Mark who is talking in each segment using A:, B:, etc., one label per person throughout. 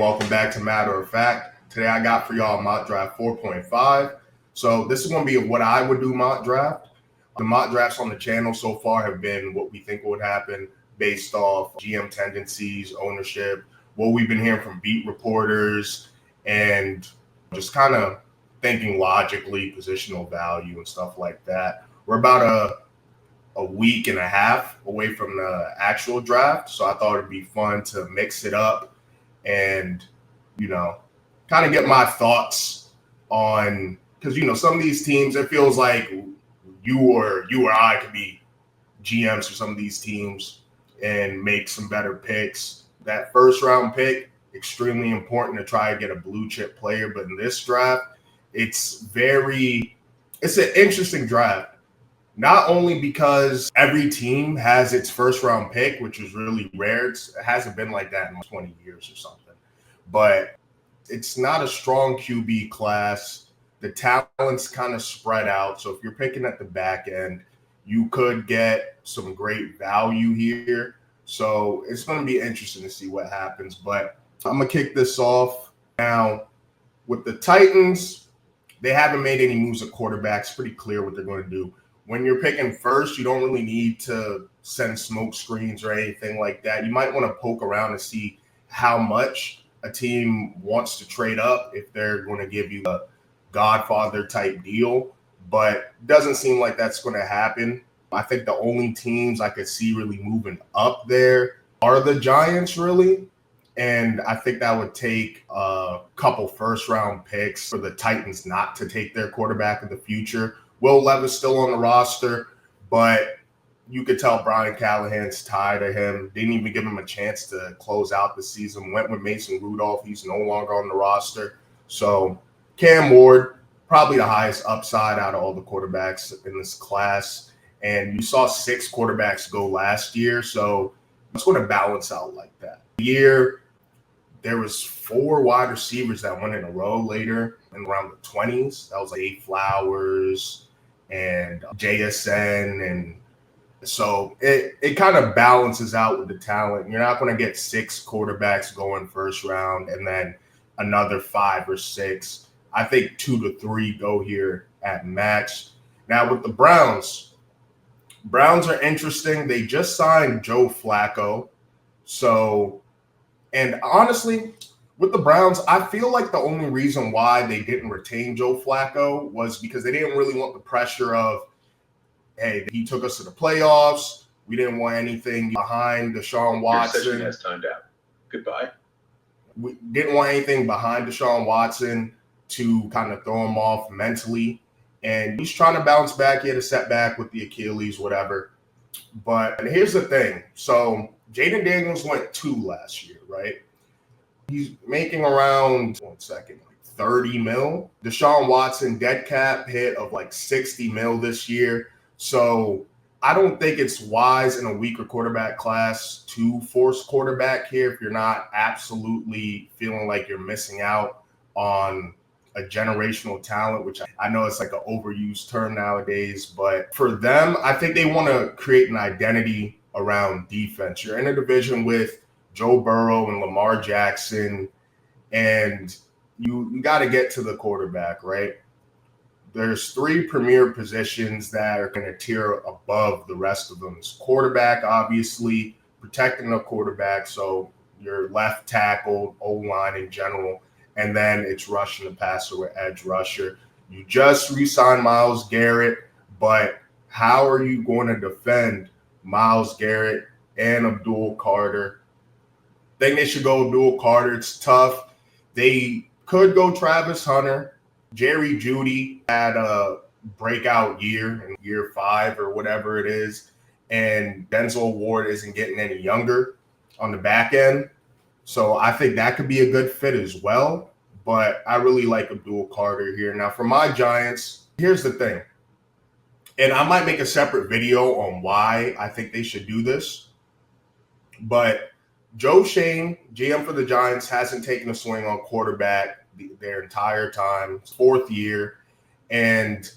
A: welcome back to Matter of Fact. Today I got for y'all mock draft 4.5. So this is going to be what I would do mock draft. The mock drafts on the channel so far have been what we think would happen based off GM tendencies, ownership, what we've been hearing from beat reporters, and just kind of thinking logically, positional value and stuff like that. We're about a week and a half away from the actual draft, so I thought it'd be fun to mix it up and, kind of get my thoughts on, because, some of these teams, it feels like you or I could be GMs for some of these teams and make some better picks. That first round pick, extremely important to try to get a blue chip player, but in this draft, it's an interesting draft. Not only because every team has its first round pick, which is really rare. It hasn't been like that in 20 years or something. But it's not a strong QB class. The talent's kind of spread out. So if you're picking at the back end, you could get some great value here. So it's going to be interesting to see what happens. But I'm going to kick this off. Now, with the Titans, they haven't made any moves at quarterback. It's pretty clear what they're going to do. When you're picking first, you don't really need to send smoke screens or anything like that. You might want to poke around and see how much a team wants to trade up if they're going to give you a Godfather type deal, but it doesn't seem like that's going to happen. I think the only teams I could see really moving up there are the Giants, really. And I think that would take a couple first-round picks for the Titans not to take their quarterback in the future. Will Levis still on the roster, but you could tell Brian Callahan's tired of him. Didn't even give him a chance to close out the season. Went with Mason Rudolph. He's no longer on the roster. So Cam Ward, probably the highest upside out of all the quarterbacks in this class. And you saw 6 quarterbacks go last year, so it's going to balance out like that. There was 4 wide receivers that went in a row later in around the 20s. That was like Zay Flowers and JSN. And so it kind of balances out with the talent. You're not going to get 6 quarterbacks going first round and then another 5 or 6. I think 2 to 3 go here at max. Now with the Browns are interesting. They just signed Joe Flacco. And honestly, with the Browns, I feel like the only reason why they didn't retain Joe Flacco was because they didn't really want the pressure of, hey, he took us to the playoffs. We didn't want anything behind Deshaun Watson.
B: Your session has timed out. Goodbye.
A: We didn't want anything behind Deshaun Watson to kind of throw him off mentally. And he's trying to bounce back. He had a setback with the Achilles, whatever. But here's the thing. So Jaden Daniels went 2 last year, right? He's making around, 30 mil. Deshaun Watson dead cap hit of like 60 mil this year. So I don't think it's wise in a weaker quarterback class to force quarterback here if you're not absolutely feeling like you're missing out on a generational talent, which I know it's like an overused term nowadays. But for them, I think they want to create an identity around defense. You're in a division with Joe Burrow and Lamar Jackson, and you got to get to the quarterback, right? There's 3 premier positions that are going to tier above the rest of them. It's quarterback, obviously, protecting the quarterback, so your left tackle, O-line in general, and then it's rushing the passer with edge rusher. You just re-signed Myles Garrett, but how are you going to defend Myles Garrett and Abdul Carter? Think they should go Abdul Carter. It's tough. They could go Travis Hunter. Jerry Jeudy had a breakout year in year 5 or whatever it is, and Denzel Ward isn't getting any younger on the back end. So I think that could be a good fit as well. But I really like Abdul Carter here. Now for my Giants, here's the thing. And I might make a separate video on why I think they should do this. But Joe Schoen, GM for the Giants, hasn't taken a swing on quarterback their entire time. It's 4th year. And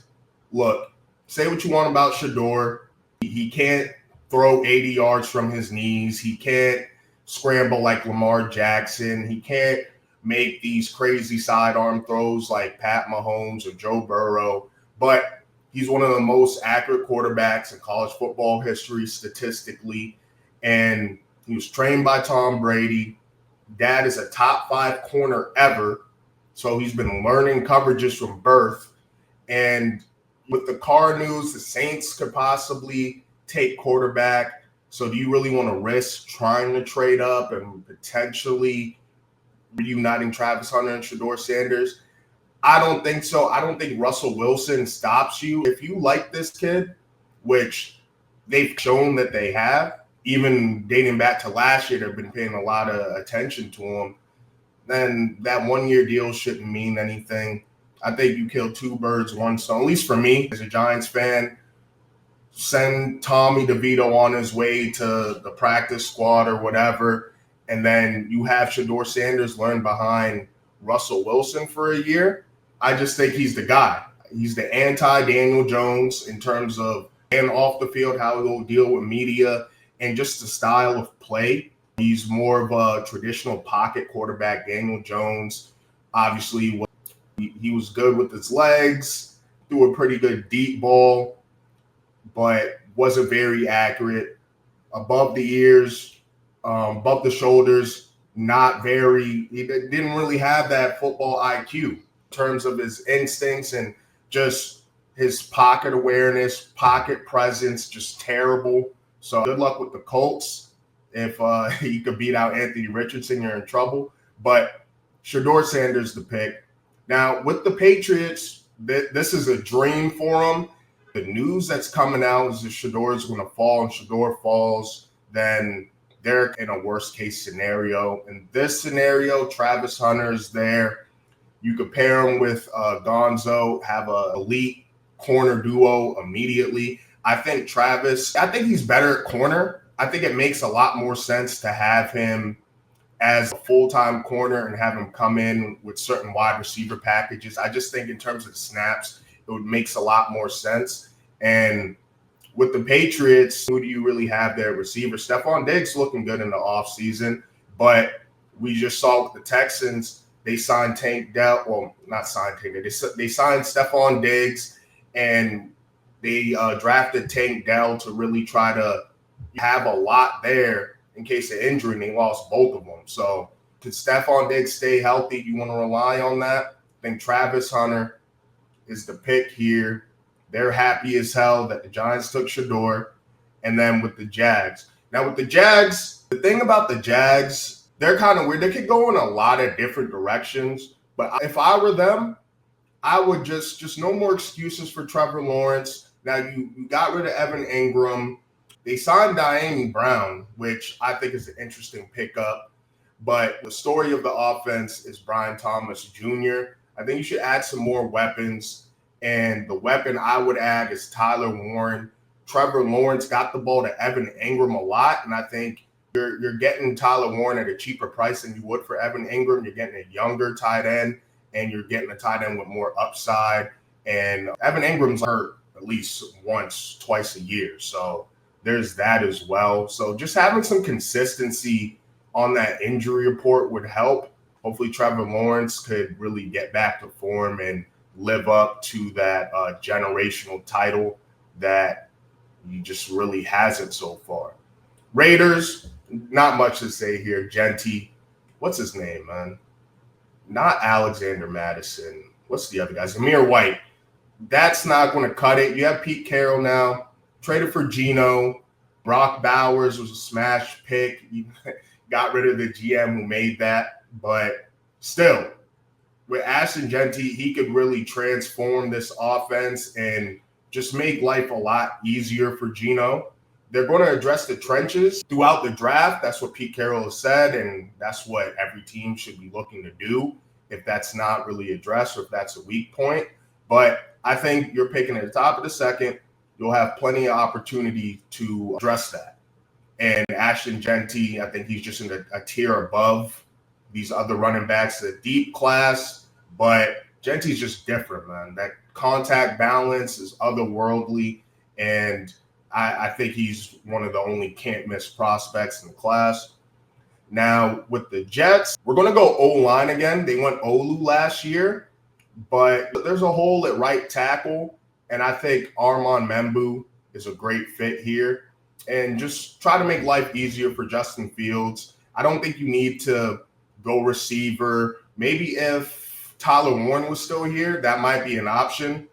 A: look, say what you want about Shedeur. He can't throw 80 yards from his knees. He can't scramble like Lamar Jackson. He can't make these crazy sidearm throws like Pat Mahomes or Joe Burrow, but he's one of the most accurate quarterbacks in college football history statistically. And he was trained by Tom Brady. Dad is a top 5 corner ever. So he's been learning coverages from birth. And with the Carr news, the Saints could possibly take quarterback. So do you really want to risk trying to trade up and potentially reuniting Travis Hunter and Shedeur Sanders? I don't think so. I don't think Russell Wilson stops you. If you like this kid, which they've shown that they have, even dating back to last year, they've been paying a lot of attention to him, then that 1-year deal shouldn't mean anything. I think you kill 2 birds, 1 stone. At least for me, as a Giants fan, send Tommy DeVito on his way to the practice squad or whatever, and then you have Shedeur Sanders learn behind Russell Wilson for a year. I just think he's the guy. He's the anti-Daniel Jones in terms of and off the field, how he'll deal with media and just the style of play. He's more of a traditional pocket quarterback. Daniel Jones, obviously, he was good with his legs, threw a pretty good deep ball, but wasn't very accurate. Above the ears, above the shoulders, not very. He didn't really have that football IQ in terms of his instincts and just his pocket awareness, pocket presence, just terrible. So good luck with the Colts. If you could beat out Anthony Richardson, you're in trouble. But Shedeur Sanders the pick. Now, with the Patriots, this is a dream for them. The news that's coming out is that Shedeur is going to fall, and Shedeur falls, then they're in a worst-case scenario. In this scenario, Travis Hunter is there. You could pair him with Gonzo, have an elite corner duo immediately. I think he's better at corner. I think it makes a lot more sense to have him as a full-time corner and have him come in with certain wide receiver packages. I just think in terms of the snaps, it makes a lot more sense. And with the Patriots, who do you really have there? Receiver Stephon Diggs looking good in the offseason, but we just saw with the Texans, they signed Tank Dell. Well, not signed Tank. They signed Stephon Diggs, and they drafted Tank Dell to really try to have a lot there in case of injury, and they lost both of them. So could Stephon Diggs stay healthy? You want to rely on that? I think Travis Hunter is the pick here. They're happy as hell that the Giants took Shedeur. And then with the Jags. Now with the Jags, the thing about the Jags, they're kind of weird. They could go in a lot of different directions. But if I were them, I would just no more excuses for Trevor Lawrence. Now you got rid of Evan Ingram. They signed Dyami Brown, which I think is an interesting pickup. But the story of the offense is Brian Thomas Jr. I think you should add some more weapons. And the weapon I would add is Tyler Warren. Trevor Lawrence got the ball to Evan Ingram a lot. And I think you're getting Tyler Warren at a cheaper price than you would for Evan Ingram. You're getting a younger tight end, and you're getting a tight end with more upside. And Evan Ingram's hurt at least twice a year. So there's that as well. So just having some consistency on that injury report would help. Hopefully Trevor Lawrence could really get back to form and live up to that generational title that he just really hasn't so far. Raiders, not much to say here. Genty, what's his name, man? Not Alexander Madison. What's the other guy? Zamir White. That's not going to cut it. You have Pete Carroll now. Traded for Geno. Brock Bowers was a smash pick. You got rid of the GM who made that. But still, with Ashton Genty, he could really transform this offense and just make life a lot easier for Geno. They're going to address the trenches throughout the draft. That's what Pete Carroll has said, and that's what every team should be looking to do if that's not really addressed or if that's a weak point. But I think you're picking at the top of the second. You'll have plenty of opportunity to address that. And Ashton Genty, I think he's just in a tier above these other running backs, a deep class, but Genty's just different, man. That contact balance is otherworldly, and I think he's one of the only can't-miss prospects in the class. Now, with the Jets, we're going to go O-line again. They went Olu last year, but there's a hole at right tackle, and I think Armand Membu is a great fit here. And just try to make life easier for Justin Fields. I don't think you need to go receiver. Maybe if Tyler Warren was still here, that might be an option.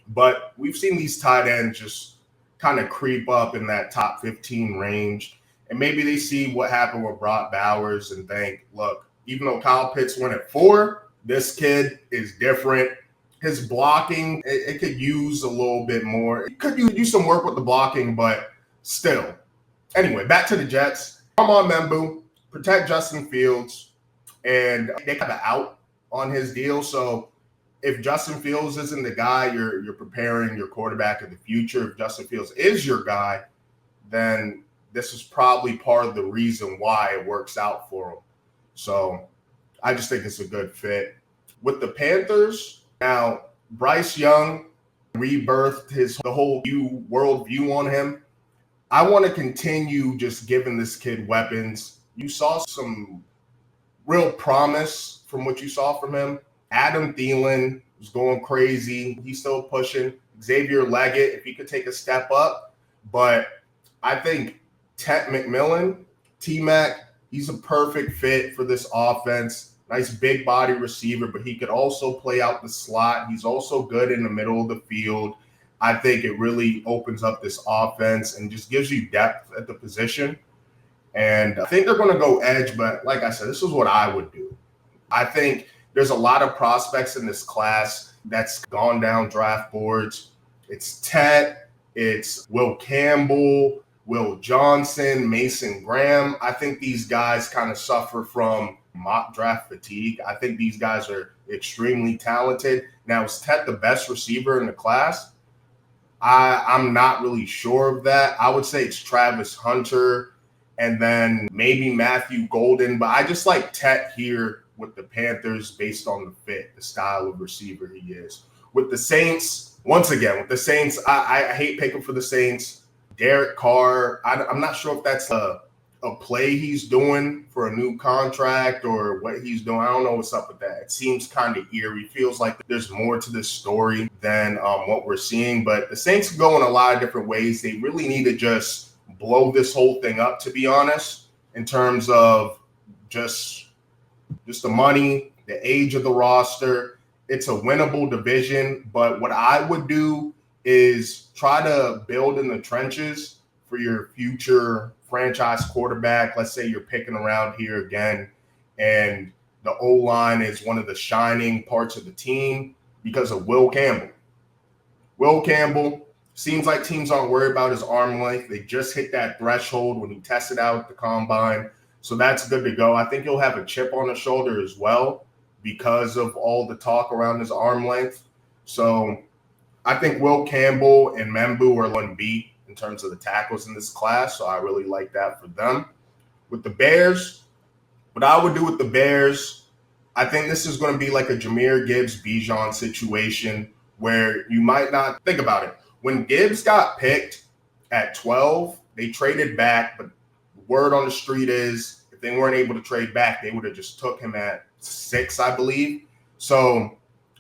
A: But we've seen these tight ends just kind of creep up in that top 15 range. And maybe they see what happened with Brock Bowers and think, look, even though Kyle Pitts went at 4, this kid is different. His blocking, it could use a little bit more. It could use some work with the blocking, but still. Anyway, back to the Jets. Armand Membu, protect Justin Fields, and they kind of out on his deal. So if Justin Fields isn't the guy, you're preparing your quarterback of the future. If Justin Fields is your guy, then this is probably part of the reason why it works out for him. So I just think it's a good fit. With the Panthers, now Bryce Young rebirthed the whole world view on him. I want to continue just giving this kid weapons. You saw some real promise from what you saw from him. Adam Thielen was going crazy. He's still pushing. Xavier Leggett, if he could take a step up. But I think Tet McMillan, T-Mac, he's a perfect fit for this offense. Nice big body receiver, but he could also play out the slot. He's also good in the middle of the field. I think it really opens up this offense and just gives you depth at the position. And I think they're going to go edge, but like I said, this is what I would do. I think there's a lot of prospects in this class that's gone down draft boards. It's Tet, it's Will Campbell, Will Johnson, Mason Graham. I think these guys kind of suffer from mock draft fatigue. I think these guys are extremely talented. Now, is Tet the best receiver in the class? I'm not really sure of that. I would say it's Travis Hunter and then maybe Matthew Golden, but I just like Tet here with the Panthers based on the fit, the style of receiver he is. With the Saints, once again, I hate picking for the Saints. Derek Carr, I'm not sure if that's a play he's doing for a new contract or what he's doing. I don't know what's up with that. It seems kind of eerie. Feels like there's more to this story than what we're seeing. But the Saints go in a lot of different ways. They really need to just blow this whole thing up, to be honest, in terms of just the money, the age of the roster. It's a winnable division. But what I would do is try to build in the trenches for your future franchise quarterback. Let's say you're picking around here again, and the O-line is one of the shining parts of the team because of Will Campbell. Will Campbell, seems like teams aren't worried about his arm length. They just hit that threshold when he tested out at the combine. So that's good to go. I think he'll have a chip on his shoulder as well because of all the talk around his arm length. So I think Will Campbell and Membu are one beat in terms of the tackles in this class. So I really like that for them. With the Bears, what I would do with the Bears, I think this is going to be like a Jahmyr Gibbs-Bijan situation where you might not think about it. When Gibbs got picked at 12, they traded back, but the word on the street is if they weren't able to trade back, they would have just took him at 6, I believe. So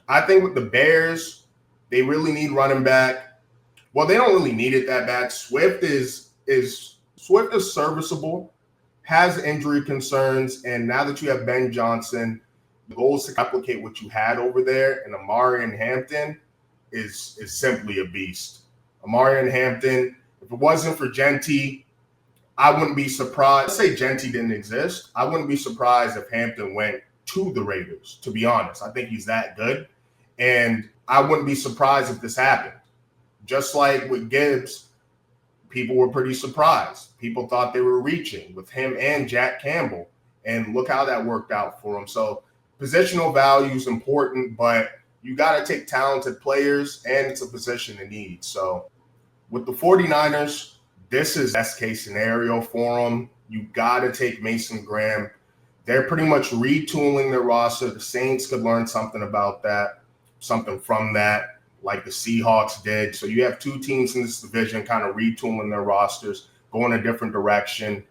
A: I think with the Bears, they really need running back. Well, they don't really need it that bad. Swift is serviceable, has injury concerns, and now that you have Ben Johnson, the goal is to replicate what you had over there. And Amarian Hampton is simply a beast. Amarian Hampton, if it wasn't for Genty, I wouldn't be surprised. Let's say Genty didn't exist. I wouldn't be surprised if Hampton went to the Raiders, to be honest. I think he's that good. And I wouldn't be surprised if this happened. Just like with Gibbs, people were pretty surprised. People thought they were reaching with him and Jack Campbell. And look how that worked out for him. So positional value is important, but you got to take talented players, and it's a position of need. So with the 49ers, this is best case scenario for them. You got to take Mason Graham. They're pretty much retooling their roster. The Saints could learn something about that, something from that, like the Seahawks did. So you have two teams in this division kind of retooling their rosters, going a different direction.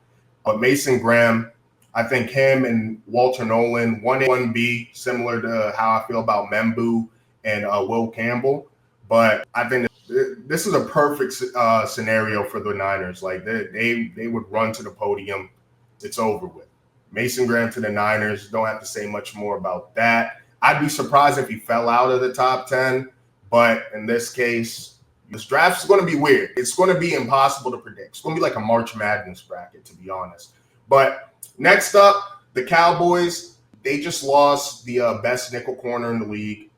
A: But Mason Graham, I think him and Walter Nolan, 1A, 1B, similar to how I feel about Membu and Will Campbell. But I think this is a perfect scenario for the Niners. Like they would run to the podium. It's over with. Mason Graham to the Niners. Don't have to say much more about that. I'd be surprised if he fell out of the top 10. But in this case, this draft is going to be weird. It's going to be impossible to predict. It's going to be like a March Madness bracket, to be honest. But next up, the Cowboys. They just lost the best nickel corner in the league.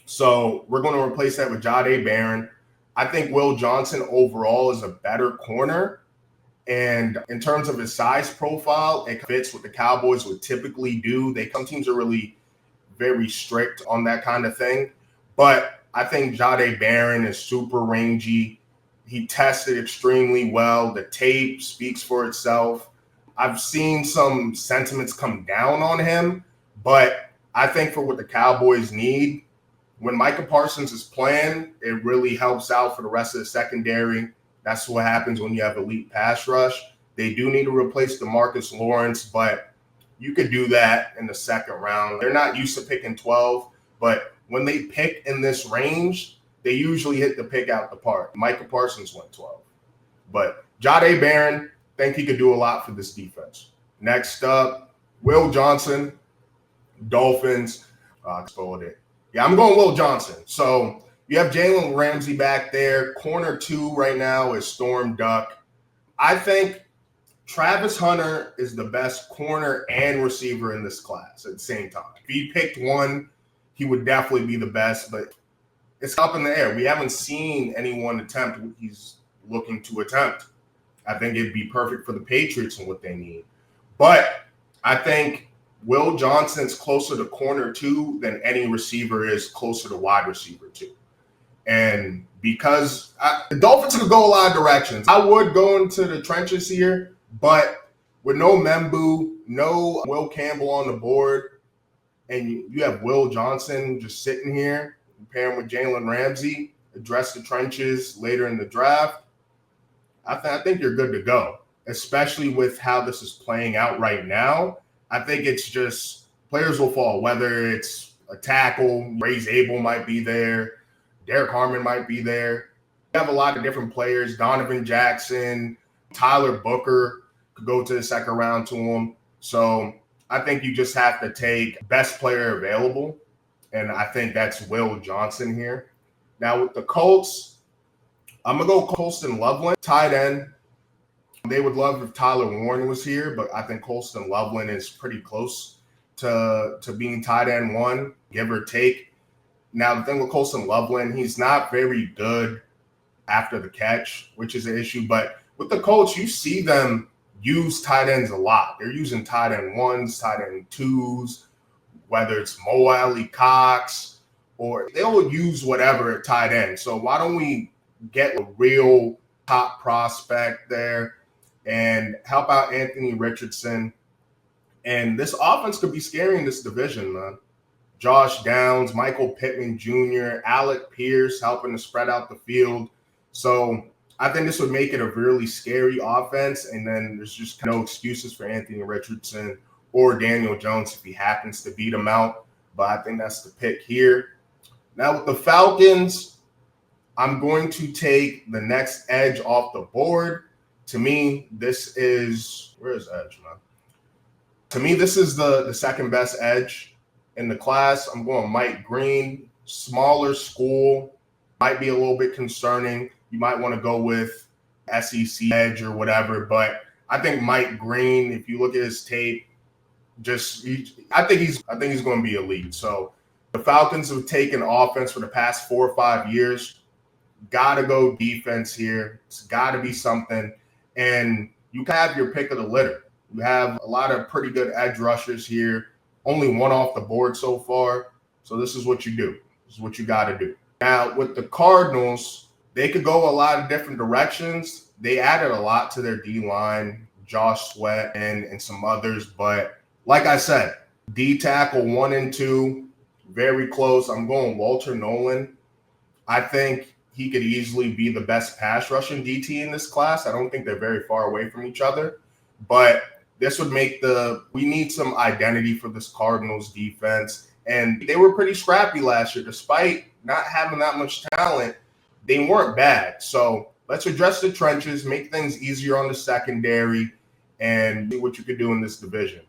A: So we're going to replace that with Jahdae Barron. I think Will Johnson overall is a better corner. And in terms of his size profile, it fits what the Cowboys would typically do. Some teams are really very strict on that kind of thing. But I think Jahdae Barron is super rangy. He tested extremely well. The tape speaks for itself. I've seen some sentiments come down on him, but I think for what the Cowboys need, when Micah Parsons is playing, it really helps out for the rest of the secondary. That's what happens when you have elite pass rush. They do need to replace DeMarcus Lawrence, but you could do that in the second round. They're not used to picking 12, but when they pick in this range, they usually hit the pick out the park. Micah Parsons went 12. But Jahdae Barron, think he could do a lot for this defense. Next up, Will Johnson, Dolphins. Exploded it. Yeah, I'm going Will Johnson. So you have Jalen Ramsey back there. Corner 2 right now is Storm Duck. I think Travis Hunter is the best corner and receiver in this class at the same time. If he picked one, he would definitely be the best, but it's up in the air. We haven't seen anyone attempt what he's looking to attempt. I think it'd be perfect for the Patriots and what they need. But I think Will Johnson's closer to corner 2 than any receiver is closer to wide receiver 2. And because the Dolphins could go a lot of directions. I would go into the trenches here, but with no Membu, no Will Campbell on the board, and you have Will Johnson just sitting here, pair him with Jalen Ramsey, address the trenches later in the draft, I think you're good to go, especially with how this is playing out right now. I think it's just players will fall, whether it's a tackle, Ray Zabel might be there, Derek Harmon might be there. You have a lot of different players, Donovan Jackson, Tyler Booker could go to the second round to him. So I think you just have to take best player available, and I think that's Will Johnson here. Now with the Colts, I'm going to go Colston Loveland, tight end. They would love if Tyler Warren was here, but I think Colston Loveland is pretty close to being tight end 1, give or take. Now, the thing with Colston Loveland, he's not very good after the catch, which is an issue. But with the Colts, you see them use tight ends a lot. They're using tight end 1s, tight end 2s, whether it's Mo Alley Cox, or they'll use whatever at tight end. So why don't we get a real top prospect there and help out Anthony Richardson? And this offense could be scary in this division, man. Josh Downs, Michael Pittman Jr., Alec Pierce helping to spread out the field. So I think this would make it a really scary offense. And then there's just no excuses for Anthony Richardson or Daniel Jones if he happens to beat him out. But I think that's the pick here. Now with the Falcons, I'm going to take the next edge off the board. To me, this is – where is edge, man? To me, this is the second best edge in the class. I'm going Mike Green, smaller school, might be a little bit concerning. You might want to go with SEC edge or whatever, but I think Mike Green, if you look at his tape, I think he's going to be elite. So the Falcons have taken offense for the past 4 or 5 years. Got to go defense here. It's got to be something. And you can have your pick of the litter. You have a lot of pretty good edge rushers here. Only one off the board so far. So this is what you do. This is what you got to do. Now, with the Cardinals, they could go a lot of different directions. They added a lot to their D-line, Josh Sweat and some others. But like I said, D tackle 1 and 2, very close. I'm going Walter Nolan. I think he could easily be the best pass rushing DT in this class. I don't think they're very far away from each other. But this would make we need some identity for this Cardinals defense. And they were pretty scrappy last year. Despite not having that much talent, they weren't bad. So let's address the trenches, make things easier on the secondary, and see what you could do in this division.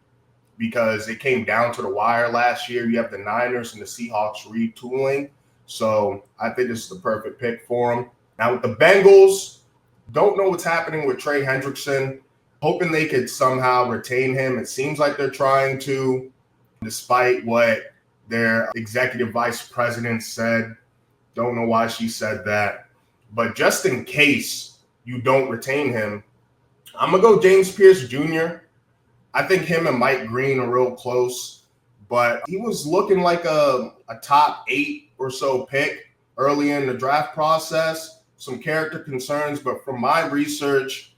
A: Because it came down to the wire last year. You have the Niners and the Seahawks retooling. So I think this is the perfect pick for them. Now with the Bengals, don't know what's happening with Trey Hendrickson. Hoping they could somehow retain him. It seems like they're trying to, despite what their executive vice president said. Don't know why she said that. But just in case you don't retain him, I'm going to go James Pierce Jr. I think him and Mike Green are real close. But he was looking like a top 8 or so pick early in the draft process. Some character concerns, but from my research,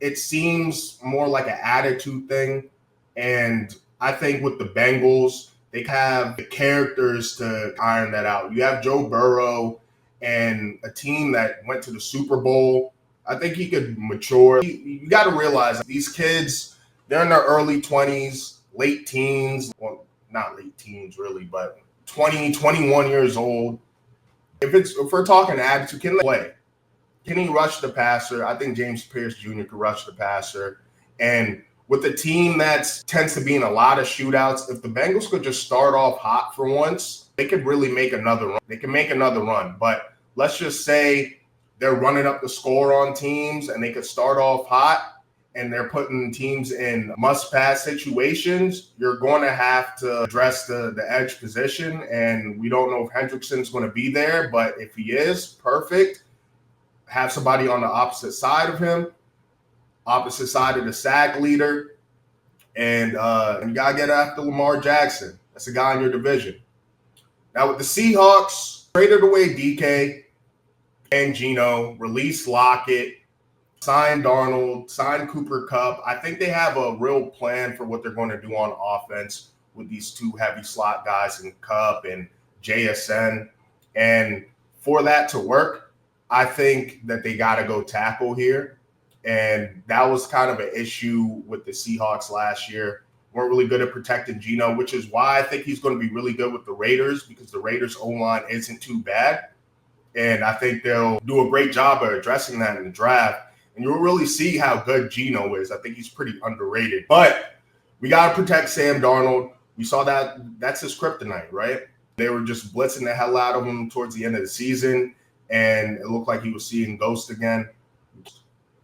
A: it seems more like an attitude thing. And I think with the Bengals, they have the characters to iron that out. You have Joe Burrow and a team that went to the Super Bowl. I think he could mature. You got to realize these kids, they're in their early 20s, late teens. Well, not late teens really, but 20, 21 years old. If we're talking attitude, can they play? Can he rush the passer? I think James Pierce Jr. could rush the passer. And with a team that tends to be in a lot of shootouts, if the Bengals could just start off hot for once, they could really make another run. They can make another run. But let's just say they're running up the score on teams and they could start off hot and they're putting teams in must-pass situations. You're going to have to address the edge position. And we don't know if Hendrickson's going to be there, but if he is, perfect. Have somebody on the opposite side of him. Opposite side of the sack leader, and you got to get after Lamar Jackson. That's a guy in your division. Now with the Seahawks, traded away DK and Geno, released Lockett, signed Darnold, signed Cooper Kupp. I think they have a real plan for what they're going to do on offense with these two heavy slot guys in Kupp and JSN. And for that to work, I think that they got to go tackle here. And that was kind of an issue with the Seahawks last year. Weren't really good at protecting Geno, which is why I think he's going to be really good with the Raiders because the Raiders' O-line isn't too bad. And I think they'll do a great job of addressing that in the draft. And you'll really see how good Geno is. I think he's pretty underrated. But we got to protect Sam Darnold. We saw that that's his kryptonite, right? They were just blitzing the hell out of him towards the end of the season. And it looked like he was seeing ghosts again.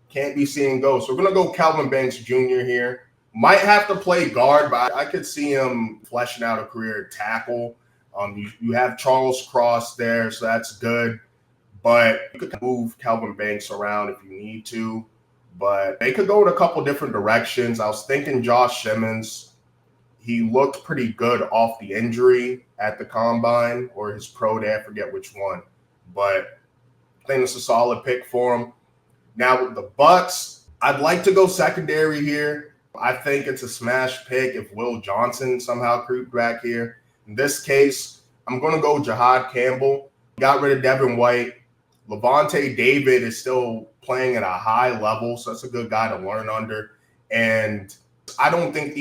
A: Can't be seeing ghosts. We're going to go Calvin Banks Jr. here. Might have to play guard, but I could see him fleshing out a career at tackle. You have Charles Cross there, so that's good. But you could move Calvin Banks around if you need to. But they could go in a couple different directions. I was thinking Josh Simmons. He looked pretty good off the injury at the Combine or his pro day. I forget which one. But I think it's a solid pick for him. Now with the Bucs, I'd like to go secondary here. I think it's a smash pick if Will Johnson somehow creeped back here. In this case, I'm going to go Jahad Campbell. Got rid of Devin White. Levante David is still playing at a high level, so that's a good guy to learn under. And I don't think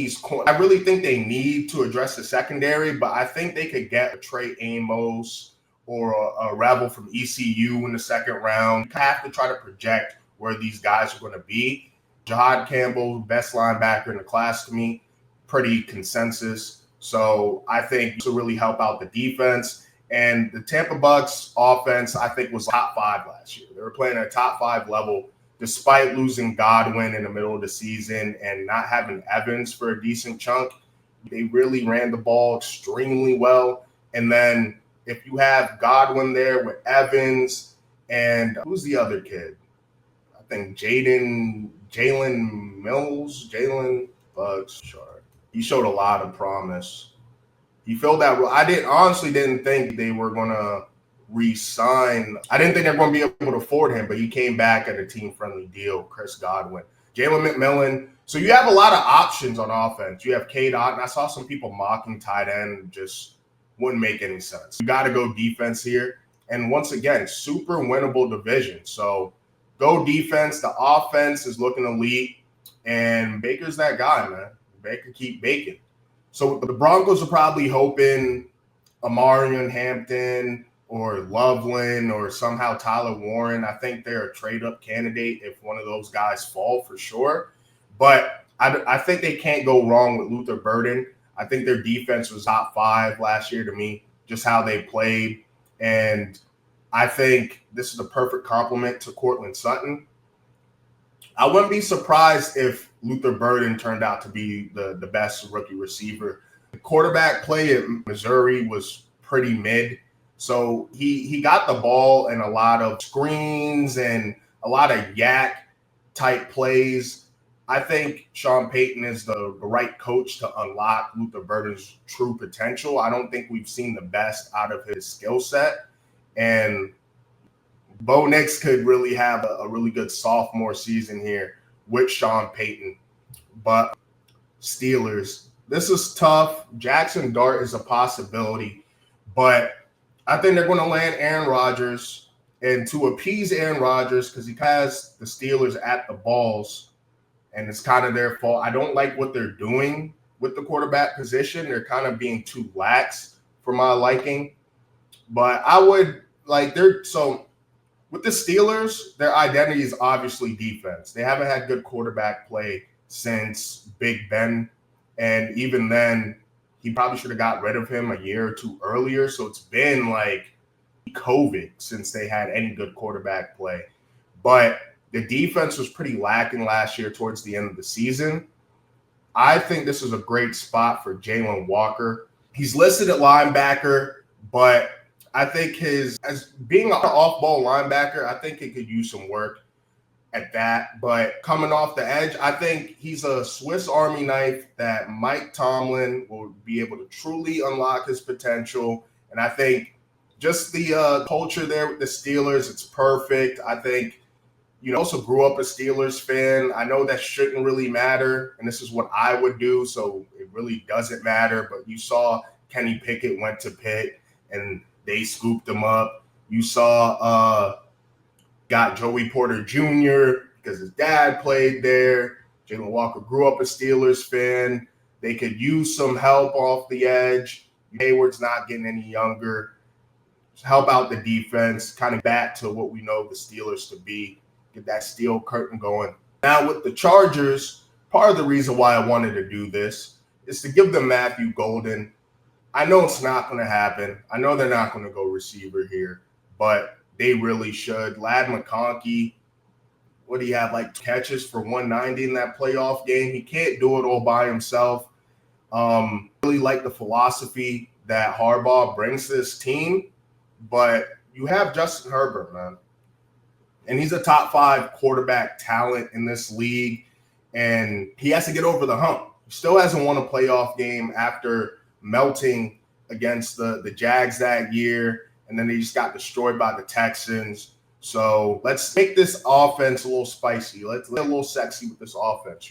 A: I really think they need to address the secondary, but I think they could get a Trey Amos or a Rebel from ECU in the second round. You have to try to project where these guys are going to be. Jahad Campbell, best linebacker in the class to me, pretty consensus. So I think to really help out the defense. And the Tampa Bucs offense, I think, was top 5 last year. They were playing at a top 5 level despite losing Godwin in the middle of the season and not having Evans for a decent chunk. They really ran the ball extremely well. And then if you have Godwin there with Evans and who's the other kid? I think Jalen Bugs. Sure. He showed a lot of promise. He filled that role. I honestly didn't think they were going to re-sign. I didn't think they were going to be able to afford him, but he came back at a team-friendly deal, Chris Godwin. Jalen McMillan. So you have a lot of options on offense. You have Cade Otton. I saw some people mocking tight end. Just wouldn't make any sense. You got to go defense here. And once again, super winnable division. So go defense. The offense is looking elite. And Baker's that guy, man. Baker keep baking. So the Broncos are probably hoping Amarian Hampton or Loveland or somehow Tyler Warren. I think they're a trade-up candidate if one of those guys fall for sure. But I think they can't go wrong with Luther Burden. I think their defense was top 5 last year to me, just how they played. And I think this is a perfect complement to Courtland Sutton. I wouldn't be surprised if Luther Burden turned out to be the best rookie receiver. The quarterback play at Missouri was pretty mid. So he got the ball in a lot of screens and a lot of yak type plays. I think Sean Payton is the right coach to unlock Luther Burden's true potential. I don't think we've seen the best out of his skill set. And Bo Nix could really have a really good sophomore season here with Sean Payton. But Steelers, this is tough. Jackson Dart is a possibility. But I think they're going to land Aaron Rodgers. And to appease Aaron Rodgers, because he has the Steelers at the balls, and it's kind of their fault. I don't like what they're doing with the quarterback position. They're kind of being too lax for my liking. But I would like so with the Steelers, their identity is obviously defense. They haven't had good quarterback play since Big Ben. And even then, he probably should have got rid of him a year or two earlier. So it's been like COVID since they had any good quarterback play. But the defense was pretty lacking last year towards the end of the season. I think this is a great spot for Jalen Walker. He's listed at linebacker, but I think as being an off-ball linebacker, I think he could use some work at that. But coming off the edge, I think he's a Swiss Army knife that Mike Tomlin will be able to truly unlock his potential. And I think just the culture there with the Steelers, it's perfect. I think also grew up a Steelers fan. I know that shouldn't really matter, and this is what I would do, so it really doesn't matter. But you saw Kenny Pickett went to Pitt, and they scooped him up. You saw got Joey Porter Jr. because his dad played there. Jalen Walker grew up a Steelers fan. They could use some help off the edge. Hayward's not getting any younger. Help out the defense, kind of back to what we know the Steelers to be. Get that steel curtain going. Now with the Chargers, part of the reason why I wanted to do this is to give them Matthew Golden. I know it's not going to happen. I know they're not going to go receiver here, but they really should. Ladd McConkey, what do you have, like catches for 190 in that playoff game? He can't do it all by himself. Really like the philosophy that Harbaugh brings to this team, but you have Justin Herbert, man. And he's a top 5 quarterback talent in this league, and he has to get over the hump. He still hasn't won a playoff game after melting against the Jags that year, and then they just got destroyed by the Texans. So let's make this offense a little spicy. Let's get a little sexy with this offense.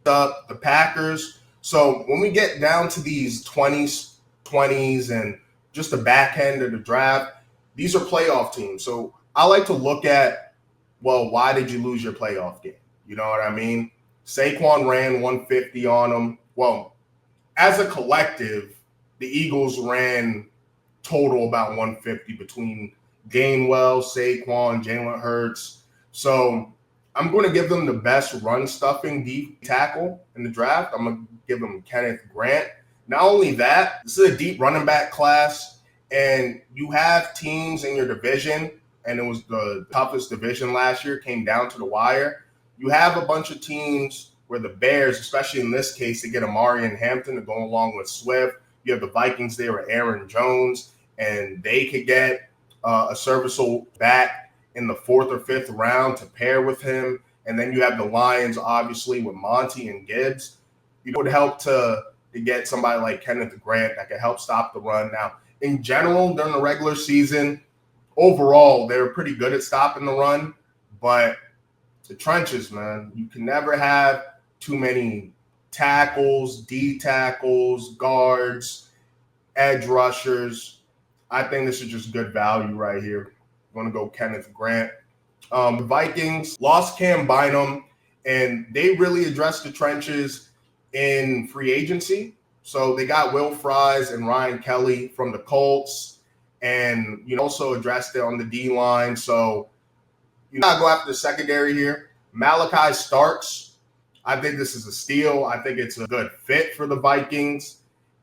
A: The Packers. So when we get down to these 20s, and just the back end of the draft, these are playoff teams. So I like to look at, well, why did you lose your playoff game? You know what I mean? Saquon ran 150 on them. Well, as a collective, the Eagles ran total about 150 between Gainwell, Saquon, Jalen Hurts. So I'm going to give them the best run-stuffing deep tackle in the draft. I'm going to give them Kenneth Grant. Not only that, this is a deep running back class, and you have teams in your division, and it was the toughest division last year, came down to the wire. You have a bunch of teams where the Bears, especially in this case, they get Amarian Hampton to go along with Swift. You have the Vikings there with Aaron Jones, and they could get a serviceable back in the 4th or 5th round to pair with him. And then you have the Lions, obviously, with Monty and Gibbs. It would help to get somebody like Kenneth Grant that could help stop the run. Now, in general, during the regular season, overall, they were pretty good at stopping the run. But the trenches, man, you can never have too many tackles, D tackles, guards, edge rushers. I think this is just good value right here. I'm going to go Kenneth Grant. The Vikings lost Cam Bynum, And they really addressed the trenches in free agency. So they got Will Fries and Ryan Kelly from the Colts, and also addressed it on the D line. So gotta go after the secondary here. Malachi Starks, I think this is a steal. I think it's a good fit for the Vikings,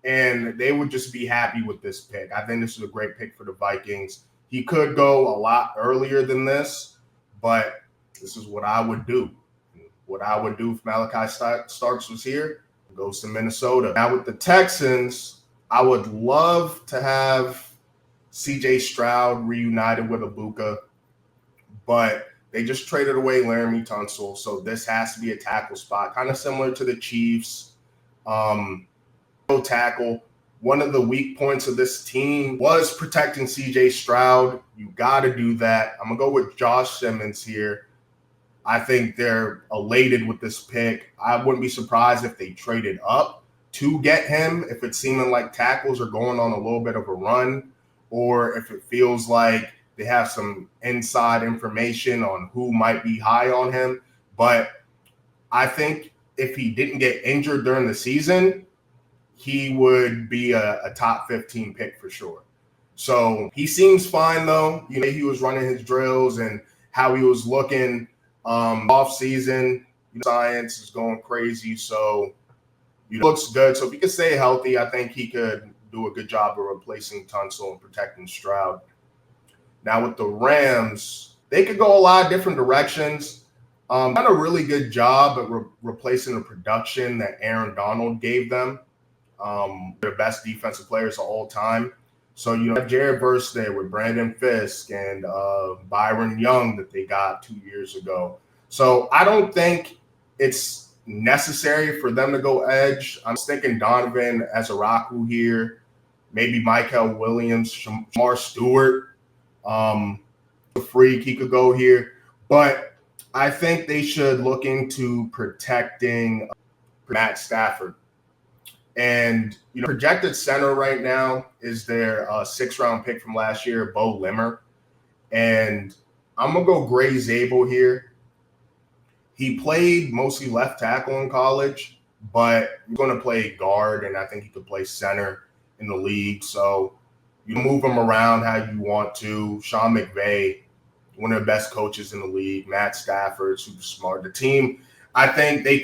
A: and they would just be happy with this pick. I think this is a great pick for the Vikings. He could go a lot earlier than this, but this is what I would do. What I would do if Malachi Starks was here, goes to Minnesota. Now with the Texans, I would love to have CJ Stroud reunited with Ibuka, but they just traded away Laramie Tunsil, so this has to be a tackle spot, kind of similar to the Chiefs. Tackle. One of the weak points of this team was protecting CJ Stroud. You got to do that. I'm going to go with Josh Simmons here. I think they're elated with this pick. I wouldn't be surprised if they traded up to get him, if it's seeming like tackles are going on a little bit of a run, or if it feels like they have some inside information on who might be high on him. But I think if he didn't get injured during the season, he would be a top 15 pick for sure. So he seems fine, though. He was running his drills and how he was looking off season. Science is going crazy, so looks good. So if he could stay healthy, I think he could do a good job of replacing Tunsil and protecting Stroud. Now with the Rams, they could go a lot of different directions. Done a really good job at replacing the production that Aaron Donald gave them. Their best defensive players of all time. So you have Jared Verse there with Brandon Fisk and Byron Young that they got 2 years ago. So I don't think it's necessary for them to go edge. I'm thinking Donovan Ezaraku here, maybe Michael Williams, Shamar Stewart. A freak, he could go here. But I think they should look into protecting Matt Stafford. And, projected center right now is their 6th-round pick from last year, Bo Limmer. And I'm going to go Gray Zabel here. He played mostly left tackle in college, but he's going to play guard, and I think he could play center in the league. So you move him around how you want to. Sean McVay, one of the best coaches in the league. Matt Stafford, super smart. The team, I think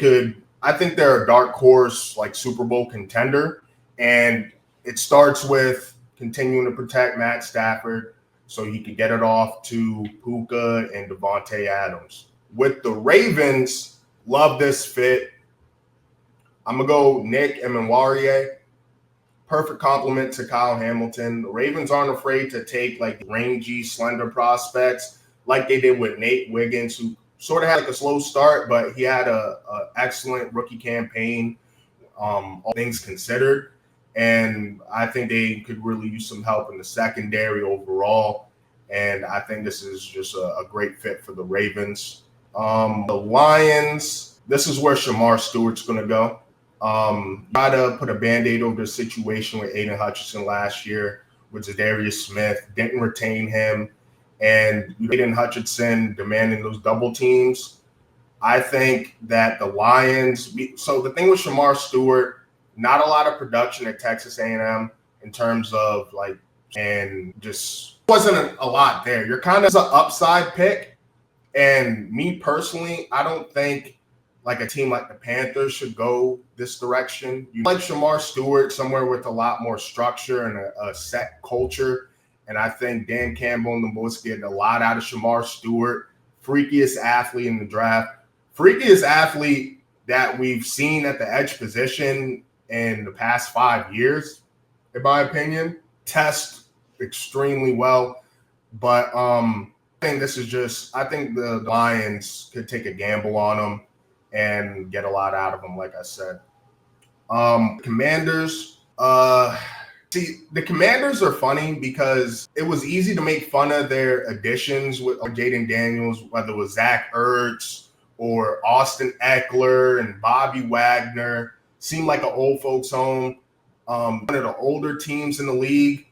A: they're a dark horse, like Super Bowl contender. And it starts with continuing to protect Matt Stafford so he can get it off to Puka and Devontae Adams. With the Ravens, love this fit. I'm going to go Nick Emenwariye. Perfect compliment to Kyle Hamilton. The Ravens aren't afraid to take rangy, slender prospects like they did with Nate Wiggins, who sort of had a slow start, but he had a excellent rookie campaign, all things considered. And I think they could really use some help in the secondary overall. And I think this is just a great fit for the Ravens. The Lions, this is where Shamar Stewart's going to go. Try to put a Band-Aid over the situation with Aiden Hutchinson last year with Zadarius Smith. Didn't retain him. And Aiden Hutchinson demanding those double teams. I think that the Lions – so the thing with Shamar Stewart, not a lot of production at Texas A&M in terms of and just wasn't a lot there. You're kind of an upside pick. And me personally, I don't think a team like the Panthers should go this direction. You like Shamar Stewart somewhere with a lot more structure and a set culture. And I think Dan Campbell and the Bulls get a lot out of Shamar Stewart. Freakiest athlete in the draft. Freakiest athlete that we've seen at the edge position in the past 5 years, in my opinion. Test extremely well. But I think the Lions could take a gamble on him and get a lot out of them, like I said. Commanders, the Commanders are funny because it was easy to make fun of their additions with Jaden Daniels, whether it was Zach Ertz or Austin Eckler and Bobby Wagner. Seemed like an old folks home. One of the older teams in the league.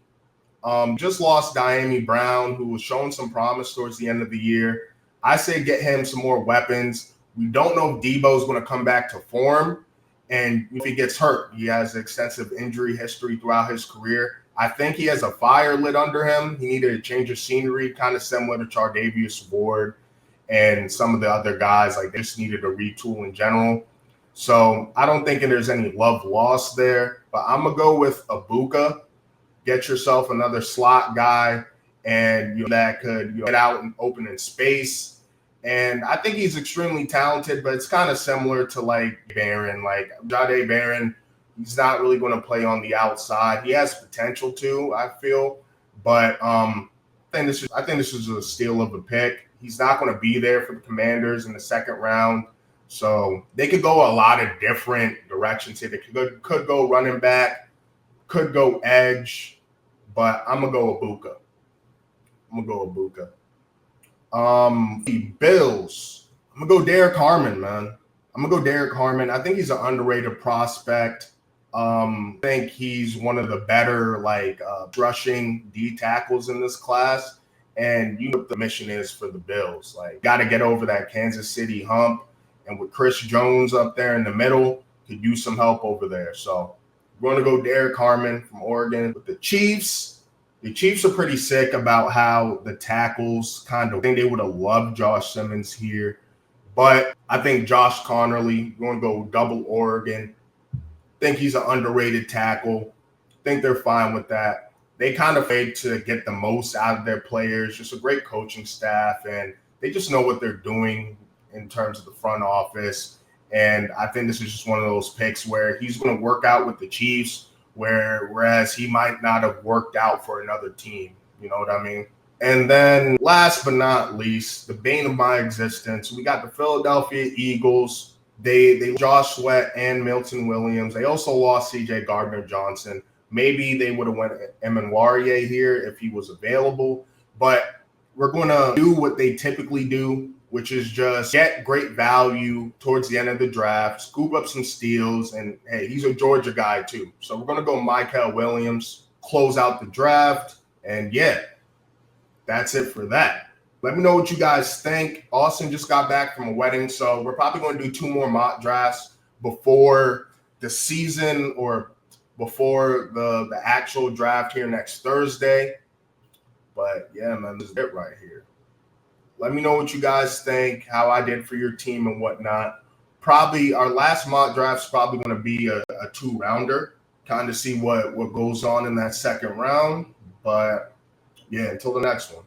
A: Just lost Diami Brown, who was showing some promise towards the end of the year. I say get him some more weapons. We don't know if Debo's going to come back to form. And if he gets hurt, he has extensive injury history throughout his career. I think he has a fire lit under him. He needed a change of scenery, kind of similar to Chardavius Ward and some of the other guys. Like, they just needed a retool in general. So I don't think there's any love lost there. But I'm going to go with Ibuka. Get yourself another slot guy and that could get out and open in space. And I think he's extremely talented, but it's kind of similar to like Barron. Like Jahdae Barron, he's not really going to play on the outside. He has potential to, I feel, but I think this is a steal of a pick. He's not going to be there for the Commanders in the second round, so they could go a lot of different directions here. They could go running back, could go edge, but I'm gonna go Ibuka. The Bills. I'm gonna go Derek Harmon, man. I think he's an underrated prospect. I think he's one of the better rushing D tackles in this class. And you know what the mission is for the Bills. Like, got to get over that Kansas City hump. And with Chris Jones up there in the middle, could use some help over there. So we're going to go Derek Harmon from Oregon. With the Chiefs are pretty sick about how the tackles I think they would have loved Josh Simmons here. But I think Josh Connerly, we're going to go double Oregon. Think he's an underrated tackle. Think they're fine with that. They kind of fade to get the most out of their players. Just a great coaching staff, and they just know what they're doing in terms of the front office. And I think this is just one of those picks where he's going to work out with the Chiefs, whereas he might not have worked out for another team. You know what I mean? And then last but not least, the bane of my existence, we got the Philadelphia Eagles. They Josh Sweat and Milton Williams. They also lost C.J. Gardner-Johnson. Maybe they would have went Emenwariye here if he was available. But we're going to do what they typically do, which is just get great value towards the end of the draft, scoop up some steals, and, hey, he's a Georgia guy too. So we're going to go Michael Williams, close out the draft, and, yeah, that's it for that. Let me know what you guys think. Austin just got back from a wedding, so we're probably going to do 2 more mock drafts before the season or before the actual draft here next Thursday. But, yeah, man, this is it right here. Let me know what you guys think, how I did for your team and whatnot. Probably our last mock draft is probably going to be a 2-rounder, kind of see what goes on in that second round. But, yeah, until the next one.